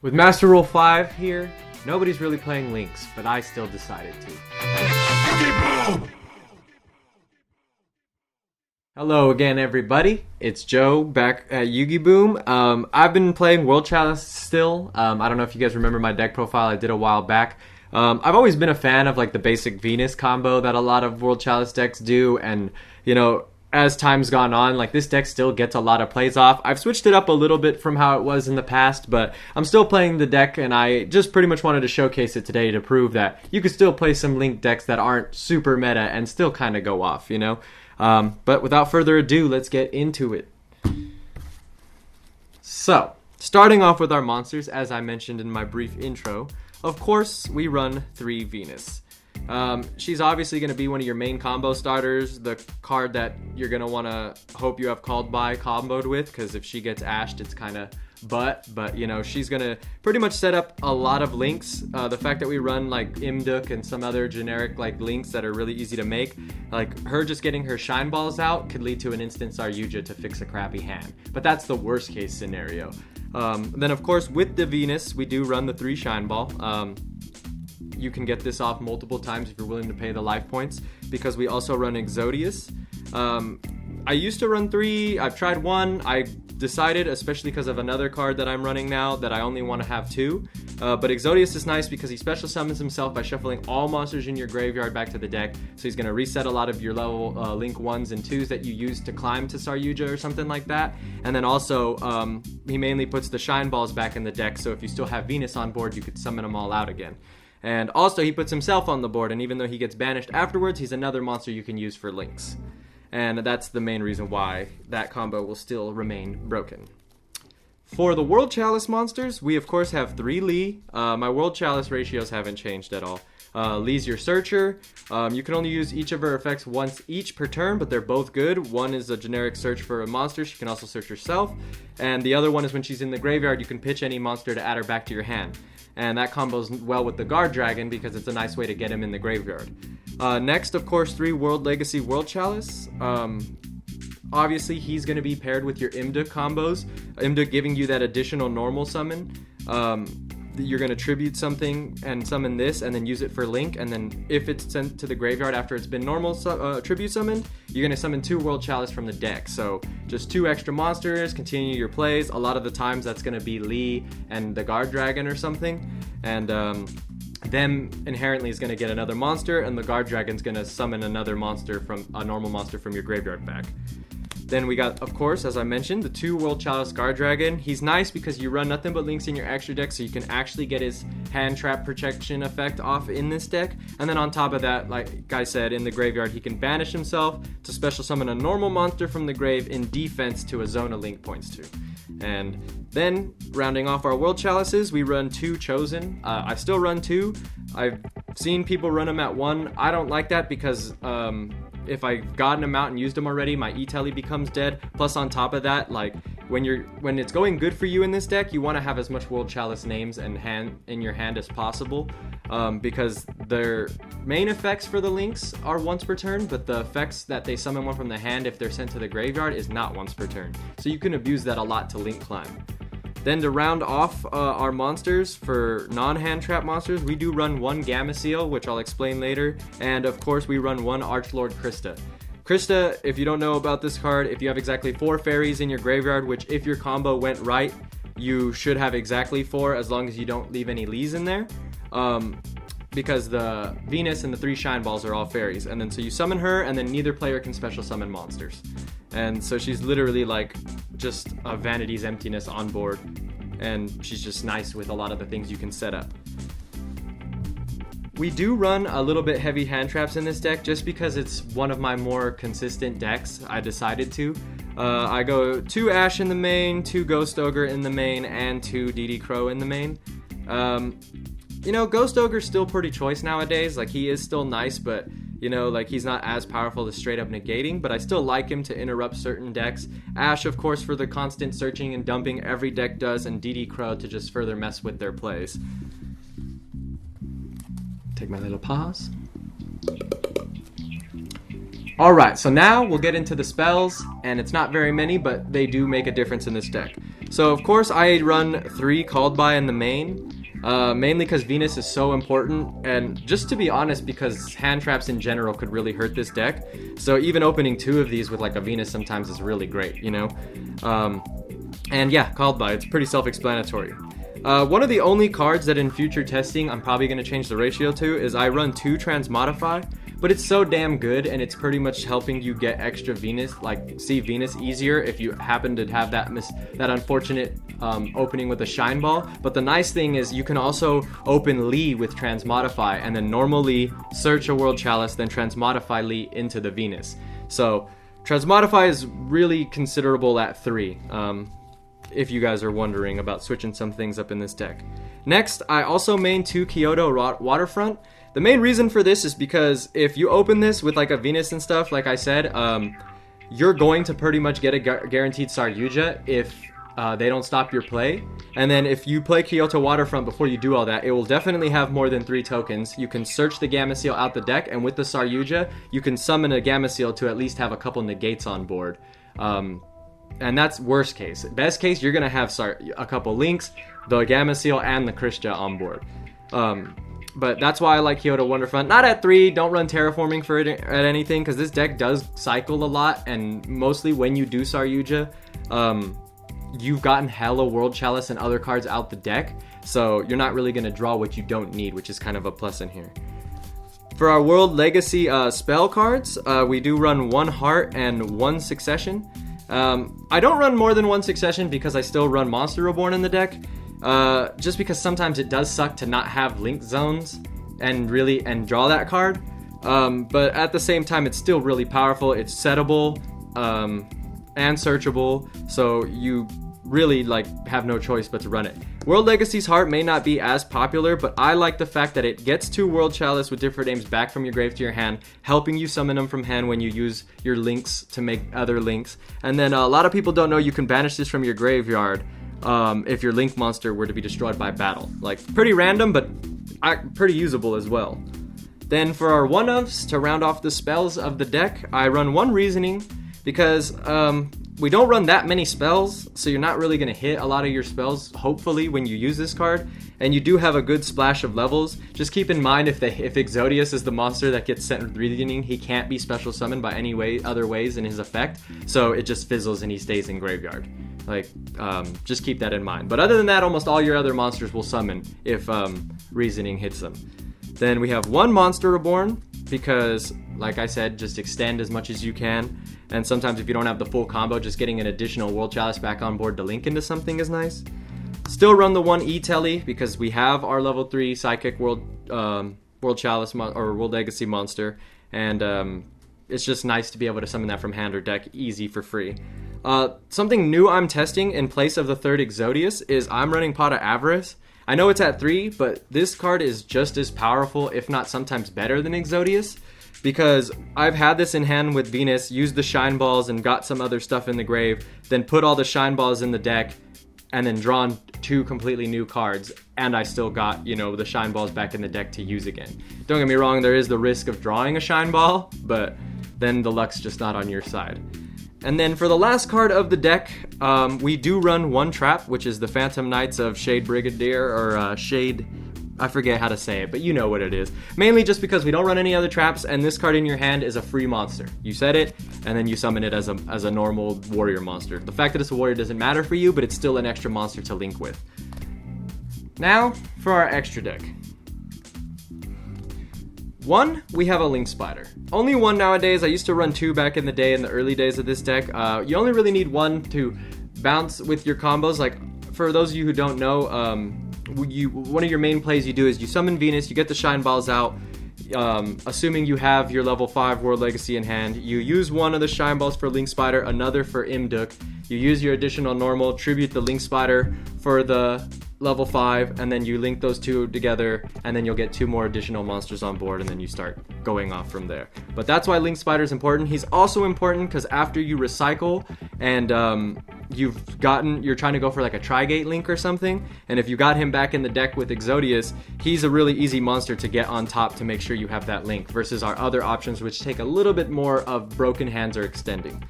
With Master Rule 5 here, nobody's really playing Lynx, but I still decided to. YuGiBOOM! Hello again, everybody. It's Joe back at YuGiBOOM. I've been playing World Chalice still. I don't know if you guys remember my deck profile I did a while back. I've always been a fan of like the basic Venus combo that a lot of World Chalice decks do, and you know, as time's gone on, like this deck still gets a lot of plays off. I've switched it up a little bit from how it was in the past, but I'm still playing the deck, and I just pretty much wanted to showcase it today to prove that you could still play some Link decks that aren't super meta and still kind of go off, you know? But without further ado, let's get into it. So, starting off with our monsters, as I mentioned in my brief intro, of course, we run 3 Venus. She's obviously going to be one of your main combo starters, the card that you're going to want to hope you have Called By comboed with, because if she gets ashed, it's kind of but you know, she's going to pretty much set up a lot of links. The fact that we run like Imduk and some other generic like links that are really easy to make, like her just getting her shine balls out could lead to an instant Saryuja to fix a crappy hand, but that's the worst case scenario. Then of course with the Venus, we do run the 3 shine ball. You can get this off multiple times if you're willing to pay the life points, because we also run Exodius. I used to run 3, I've tried 1, I decided, especially because of another card that I'm running now, that I only want to have 2. But Exodius is nice because he special summons himself by shuffling all monsters in your graveyard back to the deck, so he's going to reset a lot of your level Link 1s and 2s that you use to climb to Saryuja or something like that. And then also, he mainly puts the shine balls back in the deck, so if you still have Venus on board, you could summon them all out again. And also, he puts himself on the board, and even though he gets banished afterwards, he's another monster you can use for links. And that's the main reason why that combo will still remain broken. For the World Chalice monsters, we of course have 3 Lee. My World Chalice ratios haven't changed at all. Lee's your searcher. You can only use each of her effects once each per turn, but they're both good. One is a generic search for a monster. She can also search herself. And the other one is when she's in the graveyard, you can pitch any monster to add her back to your hand. And that combos well with the Guard Dragon because it's a nice way to get him in the graveyard. Next, of course, 3 World Legacy World Chalice. Obviously, he's going to be paired with your Imduk combos. Imduk giving you that additional normal summon. You're going to tribute something and summon this and then use it for Link, and then if it's sent to the graveyard after it's been normal tribute summoned, you're going to summon 2 World Chalice from the deck. So just 2 extra monsters, continue your plays. A lot of the times that's going to be Lee and the Guard Dragon or something, and them inherently is going to get another monster, and the Guard Dragon's going to summon another monster from a normal monster from your graveyard back. Then we got, of course, as I mentioned, the 2 World Chalice Guard Dragon. He's nice because you run nothing but links in your extra deck, so you can actually get his hand trap protection effect off in this deck. And then on top of that, like I said, in the graveyard, he can banish himself to special summon a normal monster from the grave in defense to a zone a link points to. And then, rounding off our World Chalices, we run 2 Chosen. I still run 2. I've seen people run them at 1. I don't like that because if I've gotten them out and used them already, my E-Telly becomes dead. Plus, on top of that, like when it's going good for you in this deck, you want to have as much World Chalice names and hand in your hand as possible, because their main effects for the links are once per turn, but the effects that they summon one from the hand if they're sent to the graveyard is not once per turn. So you can abuse that a lot to link climb. Then to round off our monsters, for non-hand trap monsters, we do run 1 Gamma Seal, which I'll explain later, and of course we run 1 Archlord Krista. Krista, if you don't know about this card, if you have exactly 4 fairies in your graveyard, which if your combo went right, you should have exactly 4 as long as you don't leave any Lees in there. Because the Venus and the 3 shine balls are all fairies, and then so you summon her, and then neither player can special summon monsters. And so she's literally like just a Vanity's Emptiness on board, and she's just nice with a lot of the things you can set up. We do run a little bit heavy hand traps in this deck just because it's one of my more consistent decks. I decided to. I go 2 Ash in the main, 2 Ghost Ogre in the main, and 2 DD Crow in the main. You know, Ghost Ogre's still pretty choice nowadays. Like, he is still nice, but, you know, like, he's not as powerful as straight up negating, but I still like him to interrupt certain decks. Ash, of course, for the constant searching and dumping every deck does, and DD Crow to just further mess with their plays. Take my little pause. Alright, so now we'll get into the spells, and it's not very many, but they do make a difference in this deck. So of course I run 3 called by in the main, mainly because Venus is so important, and just to be honest, because hand traps in general could really hurt this deck. So even opening 2 of these with like a Venus sometimes is really great, you know? And yeah, called by, it's pretty self-explanatory. One of the only cards that in future testing I'm probably going to change the ratio to is I run 2 Transmodify, but it's so damn good, and it's pretty much helping you get extra Venus, like see Venus easier if you happen to have that unfortunate opening with a Shine Ball. But the nice thing is you can also open Lee with Transmodify, and then normally search a World Chalice, then Transmodify Lee into the Venus. So Transmodify is really considerable at 3. If you guys are wondering about switching some things up in this deck. Next, I also main 2 Kyoto Waterfront. The main reason for this is because if you open this with like a Venus and stuff, like I said, you're going to pretty much get a guaranteed Saryuja if they don't stop your play. And then if you play Kyoto Waterfront before you do all that, it will definitely have more than 3 tokens. You can search the Gamma Seal out the deck, and with the Saryuja, you can summon a Gamma Seal to at least have a couple negates on board. And that's worst case. Best case, you're going to have a couple links, the Gamma Seal, and the Krishna on board. But that's why I like Kyoto Waterfront. Not at 3, don't run Terraforming for it at anything, because this deck does cycle a lot, and mostly when you do Saryuja, you've gotten hella World Chalice and other cards out the deck, so you're not really going to draw what you don't need, which is kind of a plus in here. For our World Legacy spell cards, we do run 1 Heart and 1 Succession. I don't run more than 1 Succession because I still run Monster Reborn in the deck. Just because sometimes it does suck to not have link zones and draw that card. But at the same time, it's still really powerful. It's settable and searchable, so you really have no choice but to run it. World Legacy's Heart may not be as popular, but I like the fact that it gets 2 World Chalice with different names back from your grave to your hand, helping you summon them from hand when you use your links to make other links. And then a lot of people don't know you can banish this from your graveyard if your link monster were to be destroyed by battle. Pretty random, but pretty usable as well. Then for our 1-ofs, to round off the spells of the deck, I run 1 Reasoning, because we don't run that many spells, so you're not really going to hit a lot of your spells, hopefully, when you use this card. And you do have a good splash of levels. Just keep in mind, if Exodius is the monster that gets sent with Reasoning, he can't be special summoned by any other ways in his effect, so it just fizzles and he stays in graveyard. Just keep that in mind. But other than that, almost all your other monsters will summon if Reasoning hits them. Then we have 1 Monster Reborn, because, like I said, just extend as much as you can. And sometimes if you don't have the full combo, just getting an additional World Chalice back on board to link into something is nice. Still run the 1 E-Telly, because we have our level 3 Psychic World Chalice or World Legacy monster. And it's just nice to be able to summon that from hand or deck easy for free. Something new I'm testing in place of the 3rd Exodius is I'm running Pot of Avarice. I know it's at 3, but this card is just as powerful, if not sometimes better than Exodius, because I've had this in hand with Venus, used the Shine Balls and got some other stuff in the grave, then put all the Shine Balls in the deck, and then drawn 2 completely new cards, and I still got, the Shine Balls back in the deck to use again. Don't get me wrong, there is the risk of drawing a Shine Ball, but then the luck's just not on your side. And then for the last card of the deck, we do run 1 trap, which is the Phantom Knights of Shade Brigadier, or Shade... I forget how to say it, but you know what it is. Mainly just because we don't run any other traps, and this card in your hand is a free monster. You set it, and then you summon it as a normal warrior monster. The fact that it's a warrior doesn't matter for you, but it's still an extra monster to link with. Now, for our extra deck. 1, we have a Link Spider. Only 1 nowadays. I used to run 2 back in the day in the early days of this deck. You only really need 1 to bounce with your combos. For those of you who don't know, one of your main plays you do is you summon Venus, you get the Shine Balls out, assuming you have your level 5 World Legacy in hand. You use 1 of the Shine Balls for Link Spider, another for Imduk. You use your additional normal, tribute the Link Spider for the level 5, and then you link those 2 together, and then you'll get 2 more additional monsters on board, and then you start going off from there. But that's why Link Spider is important. He's also important because after you recycle and you're trying to go for a Tri-Gate link or something, and if you got him back in the deck with Exodius, he's a really easy monster to get on top to make sure you have that link, versus our other options which take a little bit more of broken hands or extending.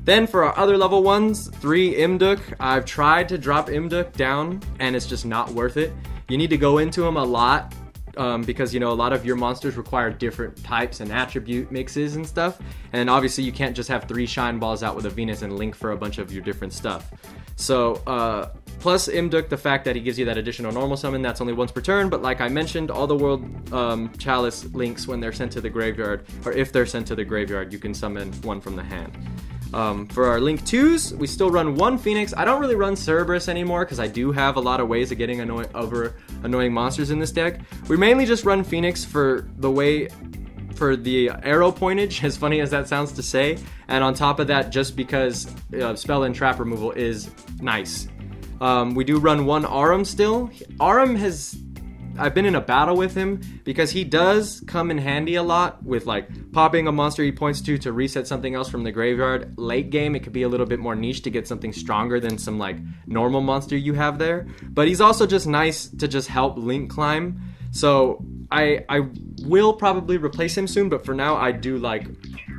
Then for our other level ones, 3 Imduk. I've tried to drop Imduk down, and it's just not worth it. You need to go into him a lot, because, you know, a lot of your monsters require different types and attribute mixes and stuff. And obviously you can't just have 3 Shine Balls out with a Venus and link for a bunch of your different stuff. So, plus Imduk, the fact that he gives you that additional normal summon, that's only once per turn. But like I mentioned, all the World Chalice links when they're sent to the graveyard, or if they're sent to the graveyard, you can summon one from the hand. For our Link 2s, we still run 1 Phoenix. I don't really run Cerberus anymore because I do have a lot of ways of getting over annoying monsters in this deck. We mainly just run Phoenix for the arrow pointage, as funny as that sounds to say, and on top of that, just because spell and trap removal is nice. We do run 1 Arum still. Arum I've been in a battle with him because he does come in handy a lot with like popping a monster he points to reset something else from the graveyard. Late game, it could be a little bit more niche to get something stronger than some like normal monster you have there. But he's also just nice to just help link climb. So I will probably replace him soon, but for now I do like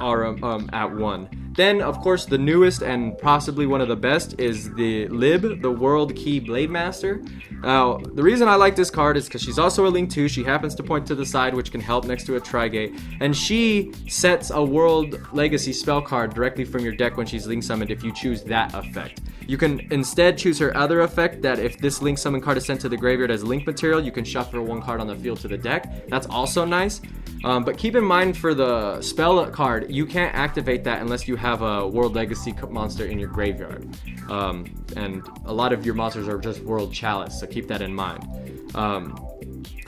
Arum at 1. Then, of course, the newest and possibly one of the best is the Lib, the World Key Blade Master. Now, the reason I like this card is because she's also a Link 2. She happens to point to the side, which can help next to a Trigate. And she sets a World Legacy spell card directly from your deck when she's Link Summoned if you choose that effect. You can instead choose her other effect that if this Link Summon card is sent to the graveyard as Link material, you can shuffle 1 card on the field to the deck. That's also nice. But keep in mind for the spell card, you can't activate that unless you have a World Legacy monster in your graveyard. And a lot of your monsters are just World Chalice, so keep that in mind.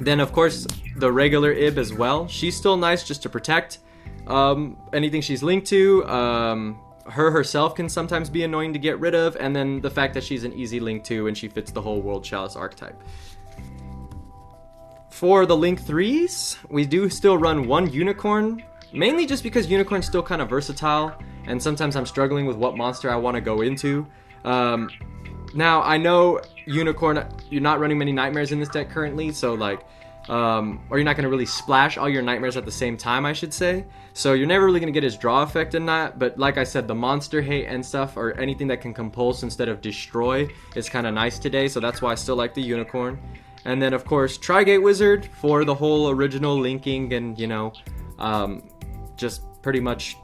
Then, of course, the regular Ib as well. She's still nice just to protect anything she's linked to. Her herself can sometimes be annoying to get rid of, and then the fact that she's an easy link too, and she fits the whole World Chalice archetype. For the Link 3s, we do still run 1 Unicorn, mainly just because Unicorn's still kind of versatile, and sometimes I'm struggling with what monster I want to go into. Now, I know Unicorn, you're not running many Nightmares in this deck currently, so like, or you're not going to really splash all your Nightmares at the same time, I should say. So you're never really going to get his draw effect in that, but like I said, the monster hate and stuff, or anything that can compulse instead of destroy, is kind of nice today, so that's why I still like the Unicorn. And then, of course, Trigate Wizard for the whole original linking and, you know, just pretty much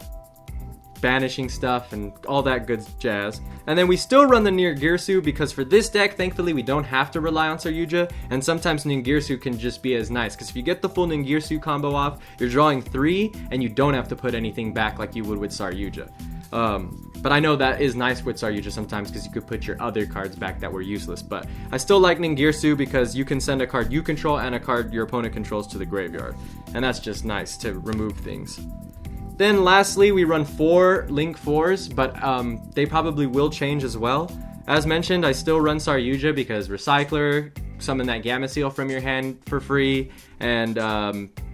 banishing stuff and all that good jazz. And then we still run the Ningirsu because for this deck, thankfully, we don't have to rely on Saryuja, and sometimes Ningirsu can just be as nice, because if you get the full Ningirsu combo off, you're drawing 3, and you don't have to put anything back like you would with Saryuja. But I know that is nice with Saryuja sometimes because you could put your other cards back that were useless. But I still like Ningirsu because you can send a card you control and a card your opponent controls to the graveyard. And that's just nice to remove things. Then lastly, we run 4 Link 4s, but they probably will change as well. As mentioned, I still run Saryuja because Recycler, summon that Gamma Seal from your hand for free. And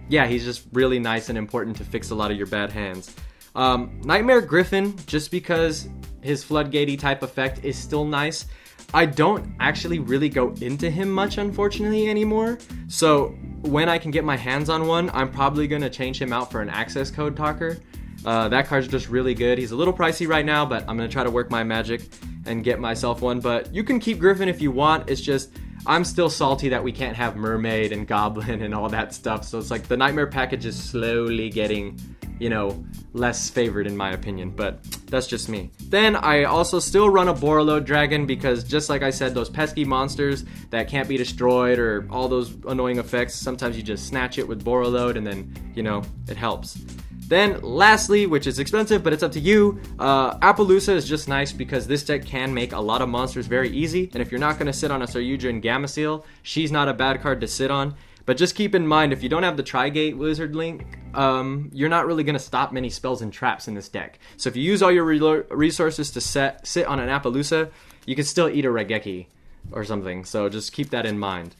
yeah, he's just really nice and important to fix a lot of your bad hands. Nightmare Griffin, just because his floodgatey type effect is still nice. I don't actually really go into him much, unfortunately, anymore. So when I can get my hands on one, I'm probably going to change him out for an access code talker. That card's just really good. He's a little pricey right now, but I'm going to try to work my magic and get myself one. But you can keep Griffin if you want. It's just, I'm still salty that we can't have Mermaid and Goblin and all that stuff. So it's like the Nightmare package is slowly getting, you know, less favored in my opinion, but that's just me. Then I also still run a Borreload Dragon because just like I said, those pesky monsters that can't be destroyed or all those annoying effects, sometimes you just snatch it with Borreload and then, you know, it helps. Then lastly, which is expensive, but it's up to you, Appaloosa is just nice because this deck can make a lot of monsters very easy, and if you're not going to sit on a Saryuja and Gamma Seal, she's not a bad card to sit on. But just keep in mind, if you don't have the Trigate Wizard link, you're not really going to stop many spells and traps in this deck. So if you use all your resources to sit on an Appaloosa, you can still eat a Raigeki or something. So just keep that in mind.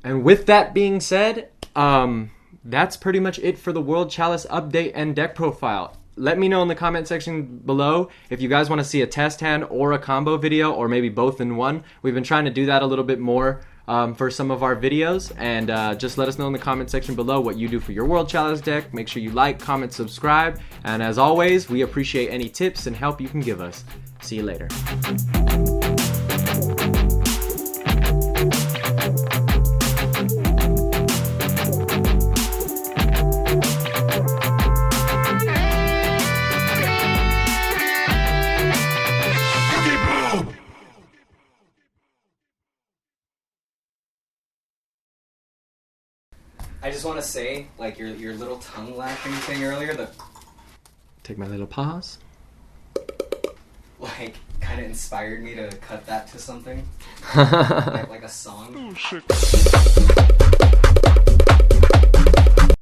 And with that being said, that's pretty much it for the World Chalice update and deck profile. Let me know in the comment section below if you guys want to see a test hand or a combo video, or maybe both in one. We've been trying to do that a little bit more. for some of our videos, and just let us know in the comment section below what you do for your World Chalice deck. Make sure you like, comment, subscribe, and as always, we appreciate any tips and help you can give us. See you later. YuGiBOOM! I just want to say, like, your little tongue lashing thing earlier, Take my little pause. like, kind of inspired me to cut that to something. like a song. Oh shit.